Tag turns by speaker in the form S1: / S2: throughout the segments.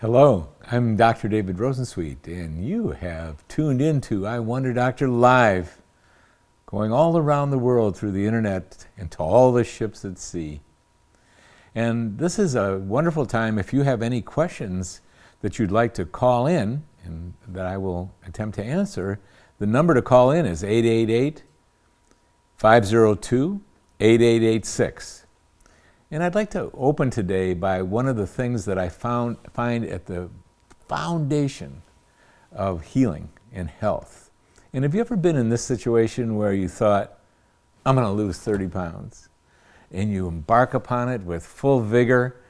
S1: Hello, I'm Dr. David Rosensweet, and you have tuned into I Wonder Doctor Live, going all around the world through the internet and to all the ships at sea. And this is a wonderful time if you have any questions that you'd like to call in and that I will attempt to answer. The number to call in is 888-502-8886. And I'd like to open today by one of the things that I find at the foundation of healing and health. And have you ever been in this situation where you thought, I'm going to lose 30 pounds? And you embark upon it with full vigor,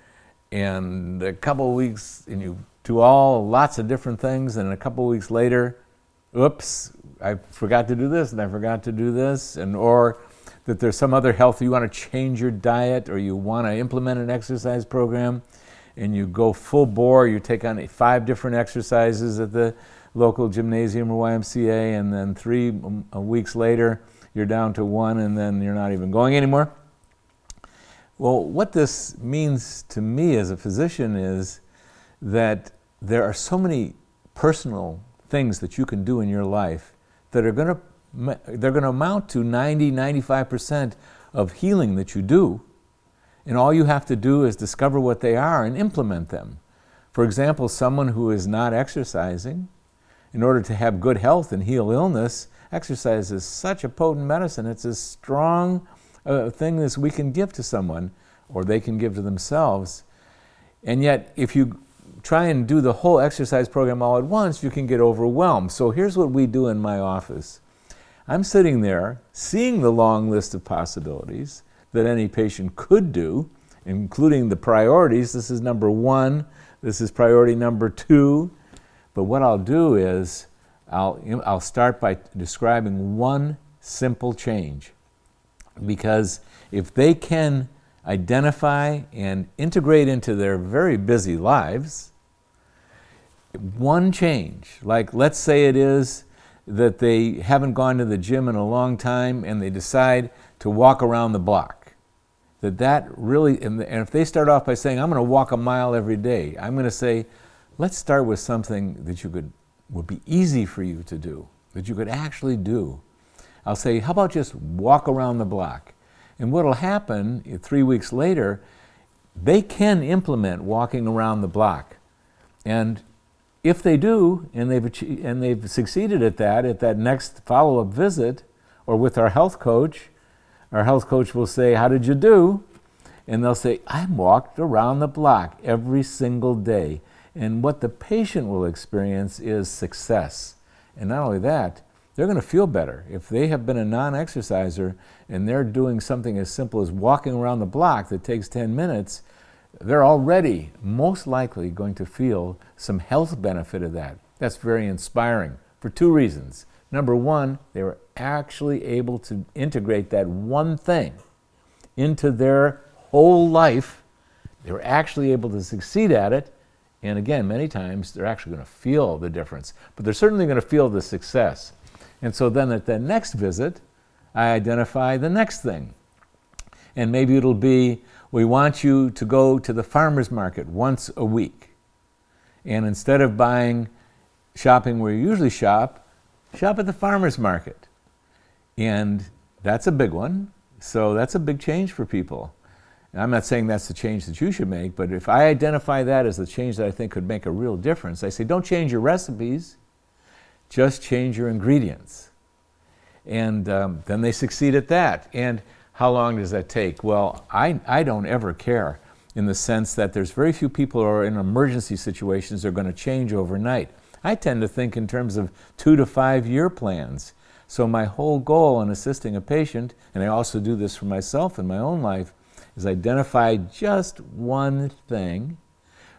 S1: and a couple of weeks, and you do lots of different things, and a couple of weeks later, oops, I forgot to do this, and I forgot to do this, or that there's some other health, you want to change your diet or you want to implement an exercise program, and you go full bore, you take on 5 different exercises at the local gymnasium or YMCA, and then 3 weeks later you're down to 1, and then you're not even going anymore. Well, what this means to me as a physician is that there are so many personal things that you can do in your life that are going to amount to 90-95% of healing that you do, and all you have to do is discover what they are and implement them. For example, someone who is not exercising, in order to have good health and heal illness, exercise is such a potent medicine. It's a strong thing as we can give to someone, or they can give to themselves. And yet, if you try and do the whole exercise program all at once, you can get overwhelmed. So here's what we do in my office. I'm sitting there seeing the long list of possibilities that any patient could do, including the priorities. This is number 1, this is priority number 2. But what I'll do is I'll start by describing one simple change. Because if they can identify and integrate into their very busy lives one change, like let's say it is that they haven't gone to the gym in a long time and they decide to walk around the block. That really, and if they start off by saying, I'm going to walk a mile every day, I'm going to say, let's start with something that would be easy for you to do, that you could actually do. I'll say, how about just walk around the block? And what'll happen 3 weeks later, they can implement walking around the block. And if they do, and they've succeeded at that next follow-up visit, or with our health coach will say, how did you do? And they'll say, I walked around the block every single day. And what the patient will experience is success. And not only that, they're going to feel better. If they have been a non-exerciser and they're doing something as simple as walking around the block that takes 10 minutes, they're already most likely going to feel some health benefit of that. That's very inspiring for 2 reasons. Number 1, they were actually able to integrate that one thing into their whole life. They were actually able to succeed at it. And again, many times they're actually going to feel the difference, but they're certainly going to feel the success. And so then at the next visit, I identify the next thing. And maybe it'll be, we want you to go to the farmer's market once a week. And instead of shopping where you usually shop at the farmer's market. And that's a big one. So that's a big change for people. And I'm not saying that's the change that you should make, but if I identify that as the change that I think could make a real difference, I say, don't change your recipes, just change your ingredients. And then they succeed at that. And how long does that take? Well, I don't ever care, in the sense that there's very few people who are in emergency situations that are going to change overnight. I tend to think in terms of 2 to 5 year plans. So my whole goal in assisting a patient, and I also do this for myself in my own life, is identify just one thing,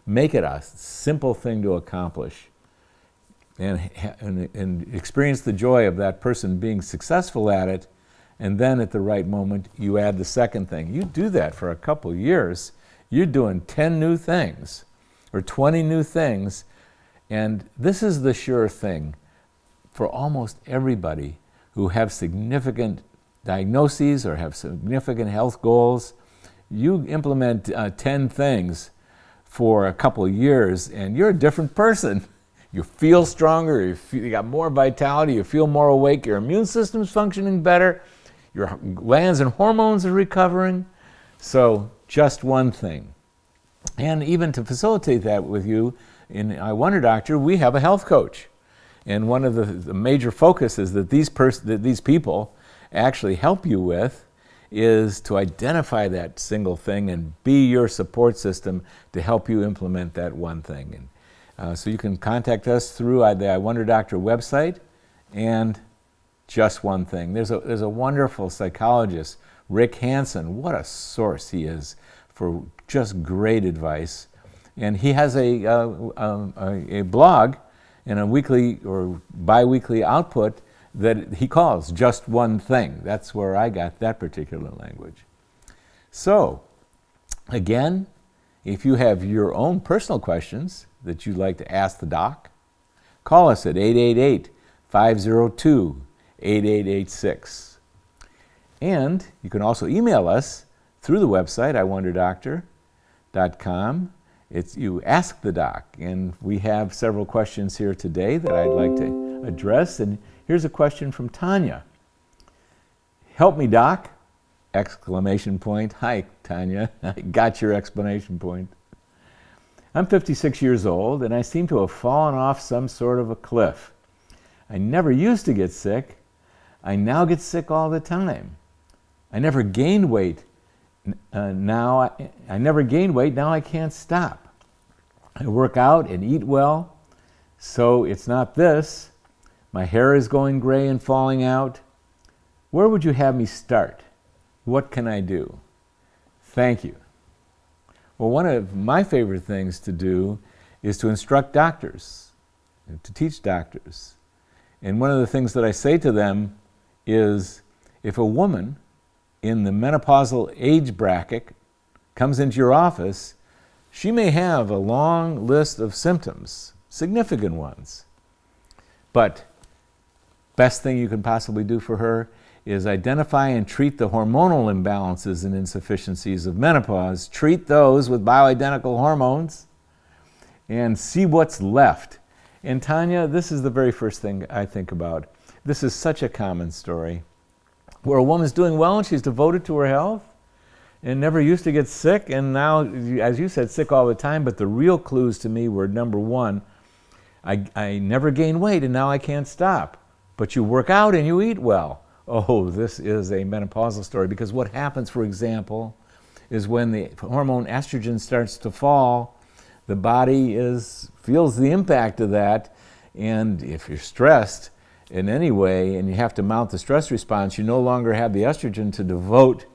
S1: make it a simple thing to accomplish, and experience the joy of that person being successful at it. And then at the right moment, you add the second thing. You do that for a couple years, you're doing 10 new things or 20 new things. And this is the sure thing for almost everybody who have significant diagnoses or have significant health goals. You implement 10 things, for a couple of years, and you're a different person. You feel stronger, you got more vitality, you feel more awake, your immune system's functioning better, your glands and hormones are recovering. So just one thing. And even to facilitate that with you, in I Wonder Doctor, we have a health coach. And one of the major focuses that these people actually help you with is to identify that single thing and be your support system to help you implement that one thing. And so you can contact us through the I Wonder Doctor website, and just one thing. There's a wonderful psychologist, Rick Hansen. What a source he is for just great advice. And he has a blog and a weekly or bi-weekly output that he calls Just One Thing. That's where I got that particular language. So, again, if you have your own personal questions that you'd like to ask the doc, call us at 888-502-8886. And you can also email us through the website, iwonderdoctor.com. You ask the doc, and we have several questions here today that I'd like to address. And here's a question from Tanya. Help me, doc! Exclamation point. Hi, Tanya. I got your exclamation point. I'm 56 years old, and I seem to have fallen off some sort of a cliff. I never used to get sick. I now get sick all the time. I never gained weight. Now I can't stop. I work out and eat well, so it's not this. My hair is going gray and falling out. Where would you have me start? What can I do? Thank you. Well, one of my favorite things to do is to instruct doctors, to teach doctors. And one of the things that I say to them is, if a woman in the menopausal age bracket comes into your office, she may have a long list of symptoms, significant ones. But best thing you can possibly do for her is identify and treat the hormonal imbalances and insufficiencies of menopause. Treat those with bioidentical hormones and see what's left. And Tanya, this is the very first thing I think about. This is such a common story, where a woman's doing well and she's devoted to her health and never used to get sick, and now, as you said, sick all the time. But the real clues to me were, number one, I never gain weight and now I can't stop. But you work out and you eat well. Oh, this is a menopausal story, because what happens, for example, is when the hormone estrogen starts to fall, the body feels the impact of that, and if you're stressed in any way and you have to mount the stress response, you no longer have the estrogen to devote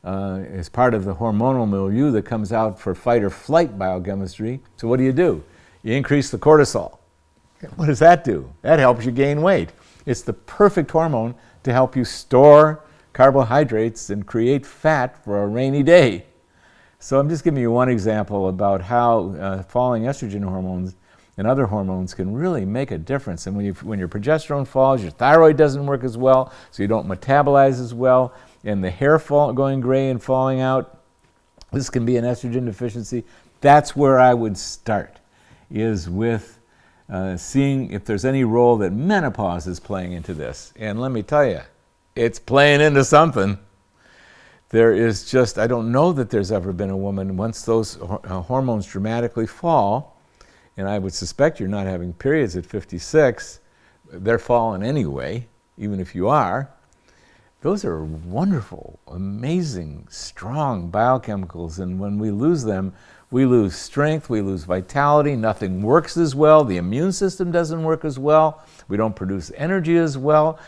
S1: as part of the hormonal milieu that comes out for fight or flight biochemistry. So what do? You increase the cortisol. What does that do? That helps you gain weight. It's the perfect hormone to help you store carbohydrates and create fat for a rainy day. So I'm just giving you one example about how falling estrogen hormones and other hormones can really make a difference. And when your progesterone falls, your thyroid doesn't work as well, so you don't metabolize as well, and the hair going gray and falling out, this can be an estrogen deficiency. That's where I would start, is with seeing if there's any role that menopause is playing into this. And let me tell you, it's playing into something. There is just, I don't know that there's ever been a woman, once those hormones dramatically fall, and I would suspect you're not having periods at 56, they're falling anyway, even if you are. Those are wonderful, amazing, strong biochemicals, and when we lose them, we lose strength, we lose vitality, nothing works as well, the immune system doesn't work as well, we don't produce energy as well.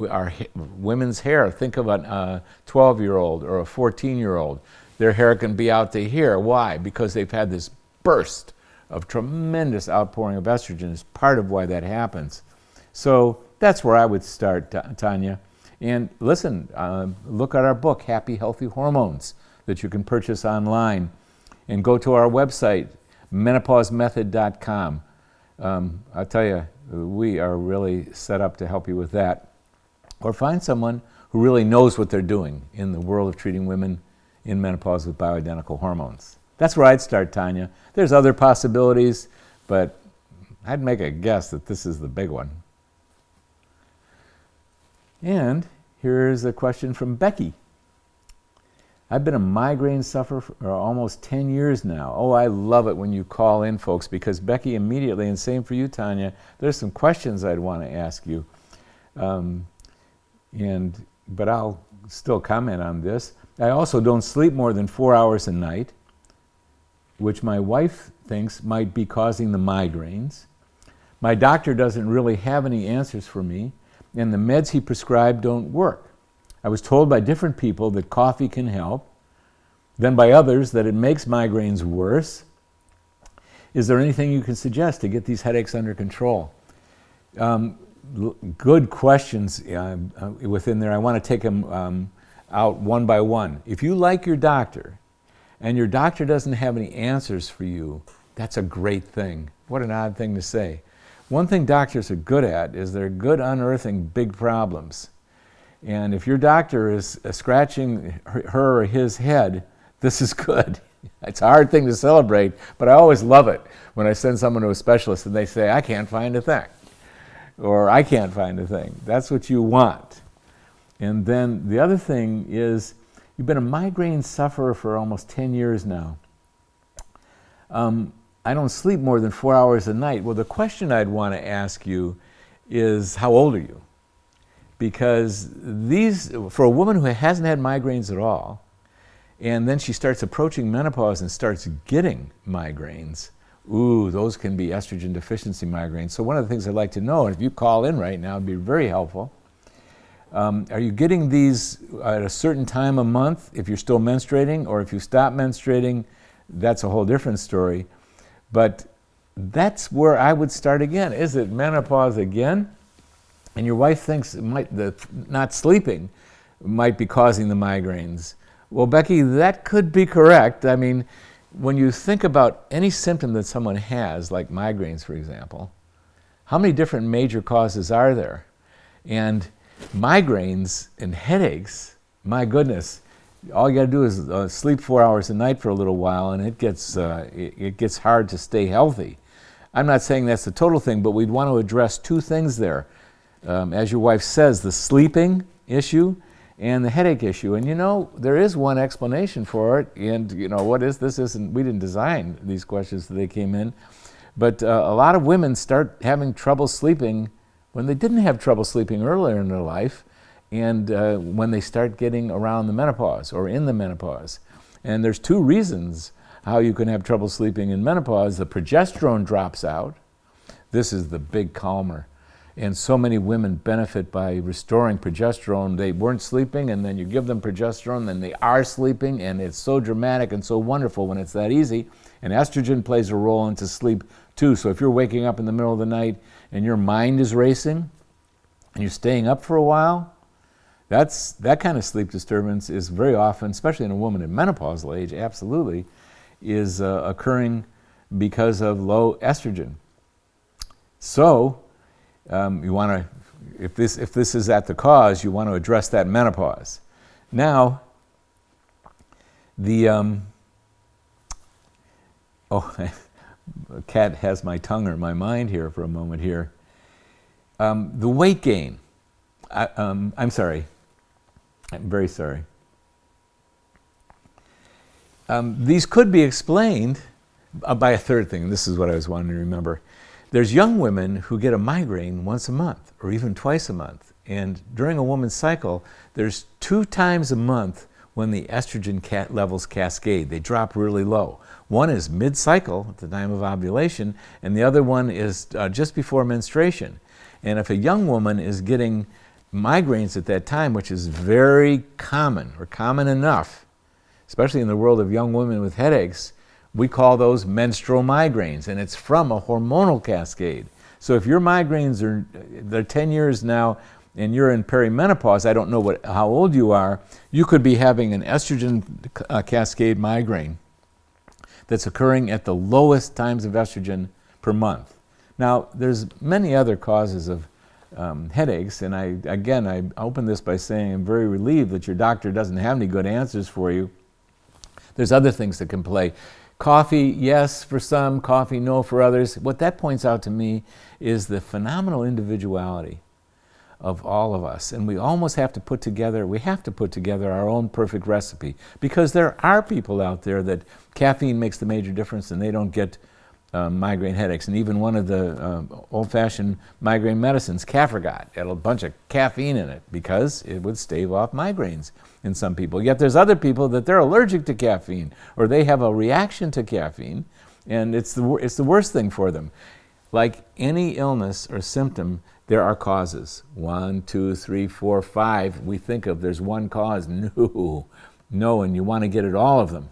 S1: Our women's hair, think of a 12-year-old or a 14-year-old, their hair can be out to here. Why? Because they've had this burst of tremendous outpouring of estrogen is part of why that happens. So that's where I would start, Tanya. And listen, look at our book, Happy Healthy Hormones, that you can purchase online. And go to our website, menopausemethod.com. I'll tell you, we are really set up to help you with that. Or find someone who really knows what they're doing in the world of treating women in menopause with bioidentical hormones. That's where I'd start, Tanya. There's other possibilities, but I'd make a guess that this is the big one. And here's a question from Becky. I've been a migraine sufferer for almost 10 years now. Oh, I love it when you call in, folks, because Becky immediately, and same for you, Tanya, there's some questions I'd want to ask you. But I'll still comment on this. I also don't sleep more than 4 hours a night, which my wife thinks might be causing the migraines. My doctor doesn't really have any answers for me, and the meds he prescribed don't work. I was told by different people that coffee can help, then by others that it makes migraines worse. Is there anything you can suggest to get these headaches under control? Good questions within there. I want to take them out one by one. If you like your doctor, and your doctor doesn't have any answers for you, that's a great thing. What an odd thing to say. One thing doctors are good at is they're good unearthing big problems. And if your doctor is scratching her or his head, this is good. It's a hard thing to celebrate, but I always love it when I send someone to a specialist and they say, I can't find a thing, or I can't find a thing. That's what you want. And then the other thing is, you've been a migraine sufferer for almost 10 years now. I don't sleep more than 4 hours a night. Well, the question I'd want to ask you is, how old are you? Because for a woman who hasn't had migraines at all, and then she starts approaching menopause and starts getting migraines, ooh, those can be estrogen deficiency migraines. So one of the things I'd like to know, and if you call in right now, it'd be very helpful. Are you getting these at a certain time of month if you're still menstruating, or if you stop menstruating, that's a whole different story. But that's where I would start again. Is it menopause again? And your wife thinks not sleeping might be causing the migraines. Well, Becky, that could be correct. I mean, when you think about any symptom that someone has, like migraines, for example, how many different major causes are there? And migraines and headaches, my goodness, all you got to do is sleep 4 hours a night for a little while, and it gets hard to stay healthy. I'm not saying that's the total thing, but we'd want to address two things there. As your wife says, the sleeping issue and the headache issue. And you know, there is one explanation for it, and you know, what is this? We didn't design these questions that they came in, but a lot of women start having trouble sleeping when they didn't have trouble sleeping earlier in their life, and when they start getting around the menopause or in the menopause. And there's two reasons how you can have trouble sleeping in menopause. The progesterone drops out. This is the big calmer. And so many women benefit by restoring progesterone. They weren't sleeping, and then you give them progesterone, then they are sleeping, and it's so dramatic and so wonderful when it's that easy. And estrogen plays a role into sleep too. So if you're waking up in the middle of the night and your mind is racing, and you're staying up for a while, that kind of sleep disturbance is very often, especially in a woman in menopausal age, absolutely, is occurring because of low estrogen. So you want to, if this is at the cause, you want to address that menopause. Now, the cat has my tongue or my mind here for a moment here. The weight gain. I'm sorry. I'm very sorry. These could be explained by a third thing. This is what I was wanting to remember. There's young women who get a migraine once a month or even twice a month. And during a woman's cycle, there's 2 times a month when the estrogen levels cascade. They drop really low. One is mid-cycle at the time of ovulation, and the other one is just before menstruation. And if a young woman is getting migraines at that time, which is very common, or common enough, especially in the world of young women with headaches, we call those menstrual migraines, and it's from a hormonal cascade. So if your migraines they're 10 years now, and you're in perimenopause, I don't know how old you are, you could be having an estrogen cascade migraine that's occurring at the lowest times of estrogen per month. Now, there's many other causes of headaches, and I open this by saying I'm very relieved that your doctor doesn't have any good answers for you. There's other things that can play. Coffee, yes for some, coffee, no for others. What that points out to me is the phenomenal individuality of all of us. And we almost have to put together our own perfect recipe, because there are people out there that caffeine makes the major difference and they don't get migraine headaches. And even one of the old-fashioned migraine medicines, Cafragot, had a bunch of caffeine in it because it would stave off migraines in some people. Yet there's other people that they're allergic to caffeine, or they have a reaction to caffeine, and it's the worst thing for them. Like any illness or symptom, there are causes. 1, 2, 3, 4, 5. We think of there's one cause. No, and you want to get at all of them.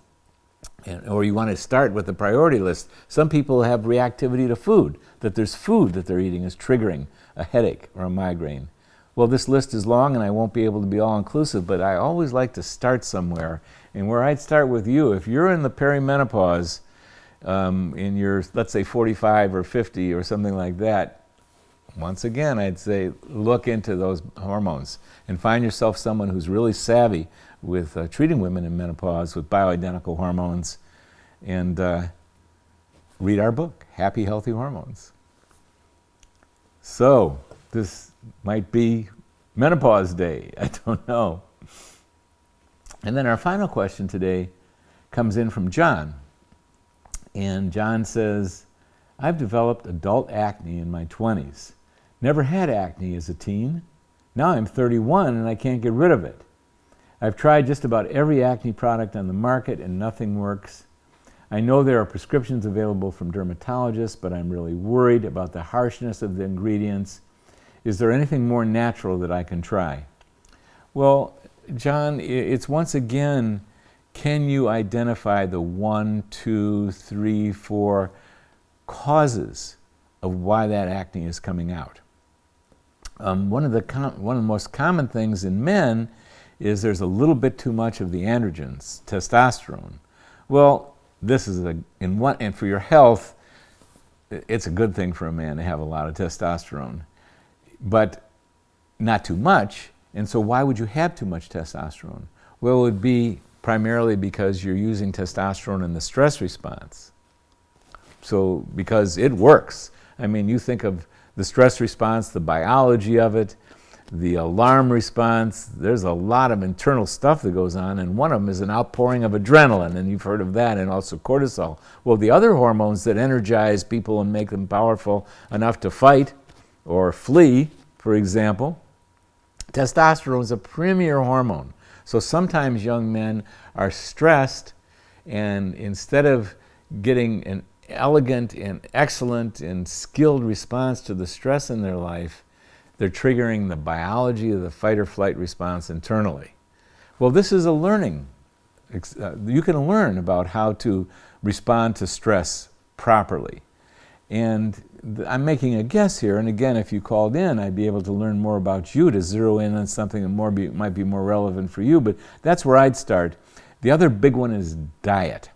S1: Or you want to start with the priority list. Some people have reactivity to food, that there's food that they're eating is triggering a headache or a migraine. Well, this list is long and I won't be able to be all-inclusive, but I always like to start somewhere. And where I'd start with you, if you're in the perimenopause, in your, let's say, 45 or 50 or something like that, once again, I'd say look into those hormones and find yourself someone who's really savvy with treating women in menopause with bioidentical hormones, and read our book, Happy Healthy Hormones. So this might be menopause day, I don't know. And then our final question today comes in from John. And John says, I've developed adult acne in my 20s. Never had acne as a teen. Now I'm 31 and I can't get rid of it. I've tried just about every acne product on the market and nothing works. I know there are prescriptions available from dermatologists, but I'm really worried about the harshness of the ingredients. Is there anything more natural that I can try? Well, John, it's once again, can you identify the 1, 2, 3, 4 causes of why that acne is coming out? One of the most common things in men is there's a little bit too much of the androgens, testosterone. Well, this is and for your health, it's a good thing for a man to have a lot of testosterone, but not too much. And so why would you have too much testosterone? Well, it would be primarily because you're using testosterone in the stress response. So, because it works. I mean, you think of the stress response, the biology of it, the alarm response, there's a lot of internal stuff that goes on, and one of them is an outpouring of adrenaline, and you've heard of that, and also cortisol. Well, the other hormones that energize people and make them powerful enough to fight or flee, for example, testosterone is a premier hormone. So sometimes young men are stressed, and instead of getting an elegant and excellent and skilled response to the stress in their life, they're triggering the biology of the fight or flight response internally. Well, this is a learning. You can learn about how to respond to stress properly. And I'm making a guess here, and again, if you called in, I'd be able to learn more about you to zero in on something that might be more relevant for you, but that's where I'd start. The other big one is diet.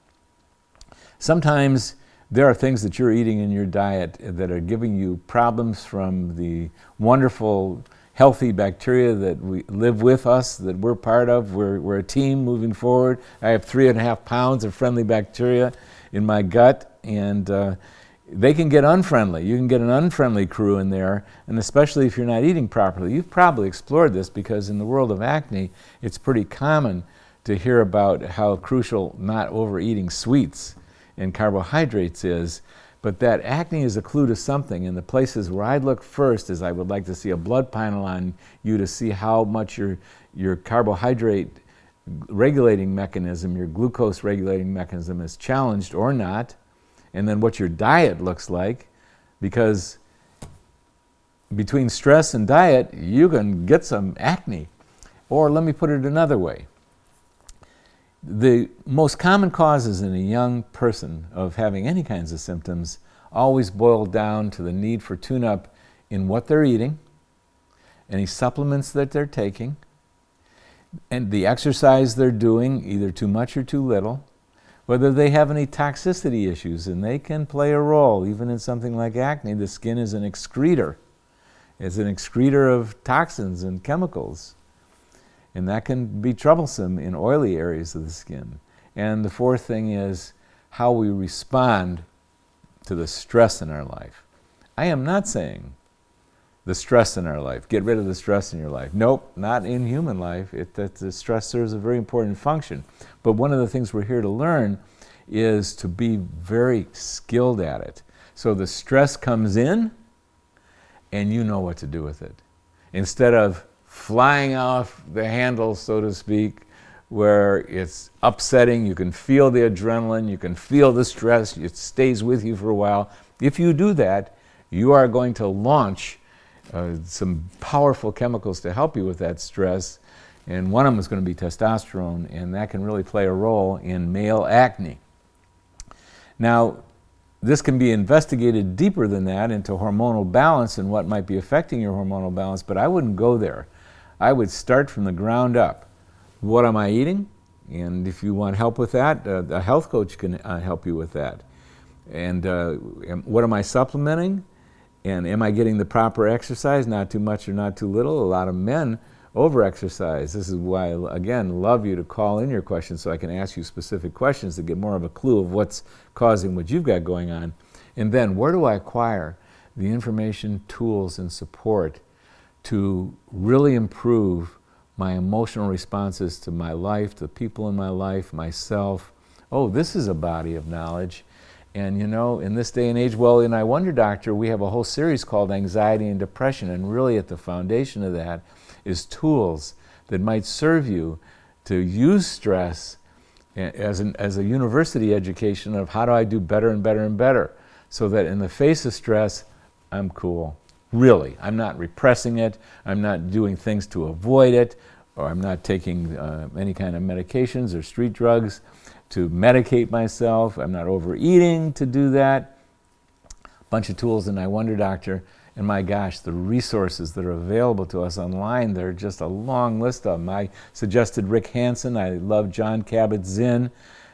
S1: Sometimes there are things that you're eating in your diet that are giving you problems from the wonderful, healthy bacteria that we live with us, that we're part of. We're a team moving forward. I have 3.5 pounds of friendly bacteria in my gut, and they can get unfriendly. You can get an unfriendly crew in there, and especially if you're not eating properly. You've probably explored this, because in the world of acne, it's pretty common to hear about how crucial not overeating sweets and carbohydrates is. But that acne is a clue to something, and the places where I'd look first is I would like to see a blood panel on you to see how much your carbohydrate regulating mechanism, your glucose regulating mechanism is challenged or not, and then what your diet looks like, because between stress and diet, you can get some acne. Or let me put it another way. The most common causes in a young person of having any kinds of symptoms always boil down to the need for tune-up in what they're eating, any supplements that they're taking, and the exercise they're doing, either too much or too little, whether they have any toxicity issues, and they can play a role. Even in something like acne, the skin is an excretor. It's an excretor of toxins and chemicals. And that can be troublesome in oily areas of the skin. And the fourth thing is, how we respond to the stress in our life. I am not saying the stress in our life, get rid of the stress in your life. Nope, not in human life. The stress serves a very important function. But one of the things we're here to learn is to be very skilled at it. So the stress comes in, and you know what to do with it. Instead of flying off the handle, so to speak, where it's upsetting, you can feel the adrenaline, you can feel the stress, it stays with you for a while. If you do that, you are going to launch some powerful chemicals to help you with that stress, and one of them is going to be testosterone, and that can really play a role in male acne. Now, this can be investigated deeper than that into hormonal balance and what might be affecting your hormonal balance, but I wouldn't go there. I would start from the ground up. What am I eating? And if you want help with that, a health coach can help you with that. And what am I supplementing? And am I getting the proper exercise, not too much or not too little? A lot of men over-exercise. This is why, again, love you to call in your questions so I can ask you specific questions to get more of a clue of what's causing what you've got going on. And then, where do I acquire the information, tools, and support to really improve my emotional responses to my life, to the people in my life, myself? Oh, this is a body of knowledge. And you know, in this day and age, well, in I Wonder Doctor, we have a whole series called Anxiety and Depression, and really at the foundation of that is tools that might serve you to use stress as a university education of how do I do better and better and better, so that in the face of stress, I'm cool. Really, I'm not repressing it, I'm not doing things to avoid it, or I'm not taking any kind of medications or street drugs to medicate myself. I'm not overeating to do that. A bunch of tools in I Wonder Doctor, and my gosh, the resources that are available to us online, they're just a long list of them. I suggested Rick Hansen. I love Jon Kabat-Zinn.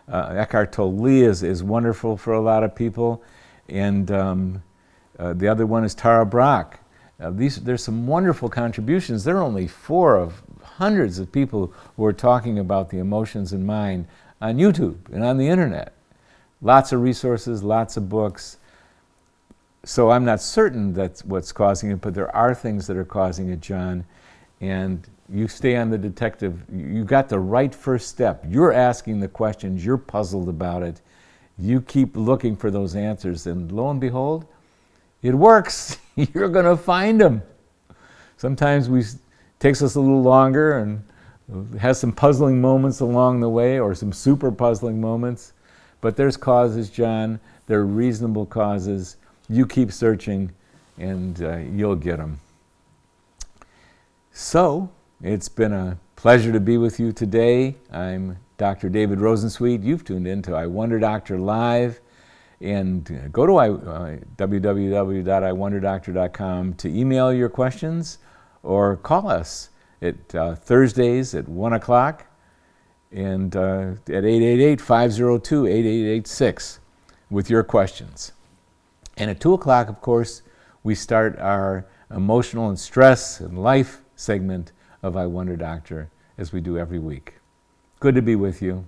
S1: Eckhart Tolle is wonderful for a lot of people. And the other one is Tara Brach. There's some wonderful contributions. There are only 4 of hundreds of people who are talking about the emotions and mind on YouTube and on the internet. Lots of resources, lots of books. So I'm not certain that's what's causing it, but there are things that are causing it, John. And you stay on the detective. You got the right first step. You're asking the questions. You're puzzled about it. You keep looking for those answers, and lo and behold, it works. You're going to find them. Sometimes it takes us a little longer and has some puzzling moments along the way, or some super puzzling moments. But there's causes, John. They're reasonable causes. You keep searching, and you'll get them. So, it's been a pleasure to be with you today. I'm Dr. David Rosensweet. You've tuned in to I Wonder Doctor Live. And go to www.iwonderdoctor.com to email your questions, or call us at Thursdays at 1 o'clock and at 888-502-8886 with your questions. And at 2 o'clock, of course, we start our emotional and stress and life segment of I Wonder Doctor, as we do every week. Good to be with you.